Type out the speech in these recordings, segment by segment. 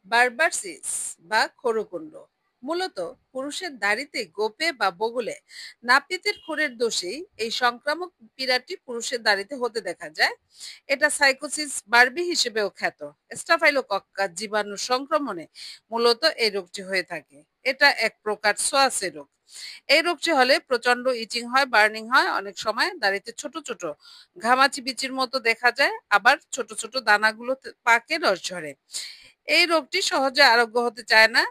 বারবারসিস বা খরকুণ্ড মূলত পুরুষের দাড়িতে গোপে বা বগলে নাপিতের খুরের দোষেই এই সংক্রামক পীড়াটি পুরুষের দাড়িতে হতে দেখা যায়। এটা সাইকোসিস বারবি হিসেবেও খ্যাত। স্টাফাইলোকক্কাস জীবাণু সংক্রমণে মূলত এই রোগটি হয়ে থাকে। এটা এক প্রকার ছোঁয়াচে রোগ। এই রোগটি হলে প্রচন্ড ইচিং হয়, বার্নিং হয়, অনেক সময় দাড়িতে ছোট ছোট ঘামাচি বিচির মতো দেখা যায়, আবার ছোট ছোট দানাগুলো পাকে রস ঝরে। এই রোগটি সহজে আরোগ্য হতে চায় না।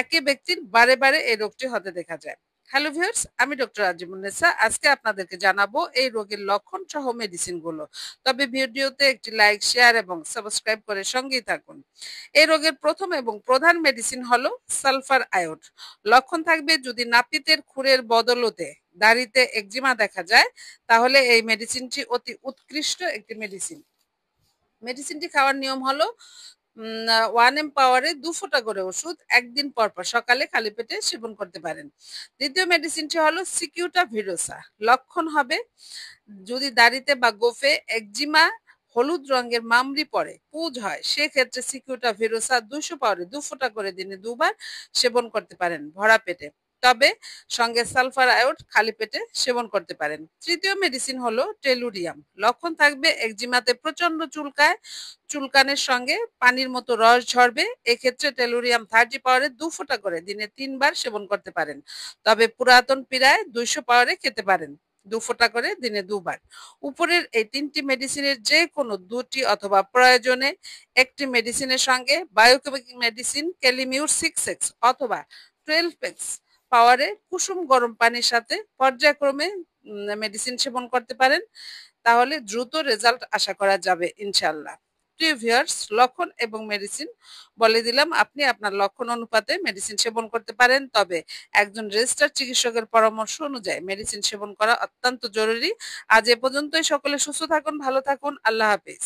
একই ব্যক্তির বারে বারে এই রোগটি হতে দেখা যায়। হ্যালো ভিউয়ার্স, আমি ডক্টর আজিমুন্নেসা। আজকে আপনাদেরকে জানাবো এই রোগের লক্ষণ সহ মেডিসিন গুলো। তবে ভিডিওতে একটি লাইক, শেয়ার এবং সাবস্ক্রাইব করে সঙ্গেই থাকুন। এই রোগের প্রথম এবং প্রধান মেডিসিন হলো সালফার আয়োড। লক্ষণ থাকবে যদি নাপিতের খুরের বদলতে দাড়িতে একজিমা দেখা যায়, তাহলে এই মেডিসিনটি অতি উৎকৃষ্ট একটি মেডিসিন। মেডিসিনটি খাওয়ার নিয়ম হলো 1 পাওয়ারে 2 ফোঁটা করে ওষুধ একদিন পর পর সকালে খালি পেটে সেবন করতে পারেন। দ্বিতীয় মেডিসিনটি হলো সিকিউটা ভিরোসা। লক্ষণ হবে যদি দাড়িতে বা গোফে একজিমা, হলুদ রঙের মামড়ি পড়ে, পুঁজ হয়, সেক্ষেত্রে সিকিউটা ভিরোসা 200 পাউডারে 2 ফোঁটা করে দিনে 2 বার সেবন করতে পারেন ভরা পেটে। তবে সঙ্গে সালফার আয়োড খালি পেটে সেবন করতে পারেন। তৃতীয় মেডিসিন হলো টেলুরিয়াম। লক্ষণ থাকবে একজিমাতে প্রচন্ড চুলকায়, চুলকানের সঙ্গে পানির মতো রস ঝরবে। এক্ষেত্রে টেলুরিয়াম 30 পাউডারে 2 ফোঁটা করে দিনে 3 বার সেবন করতে পারেন। তবে পুরাতন পীড়ায় 200 পাউডারে খেতে পারেন 2 ফোঁটা করে দিনে 2 বার। উপরের এই 3টি মেডিসিনের যে কোনো 2টি অথবা প্রয়োজনে একটি মেডিসিনের সঙ্গে বায়োকেমিক মেডিসিন ক্যালিমিউর 6x অথবা 12x পাওয়ারে কুসুম গরম পানির সাথে পর্যায়ক্রমে মেডিসিন সেবন করতে পারেন। তাহলে দ্রুত রেজাল্ট আশা করা যাবে ইনশাল্লাহ। প্রিয় ভিউয়ার্স, লক্ষণ এবং মেডিসিন বলে দিলাম। আপনি আপনার লক্ষণ অনুপাতে মেডিসিন সেবন করতে পারেন, তবে একজন রেজিস্টার্ড চিকিৎসকের পরামর্শ অনুযায়ী মেডিসিন সেবন করা অত্যন্ত জরুরি। আজ এ পর্যন্তই। সকলে সুস্থ থাকুন, ভালো থাকুন। আল্লাহ হাফিজ।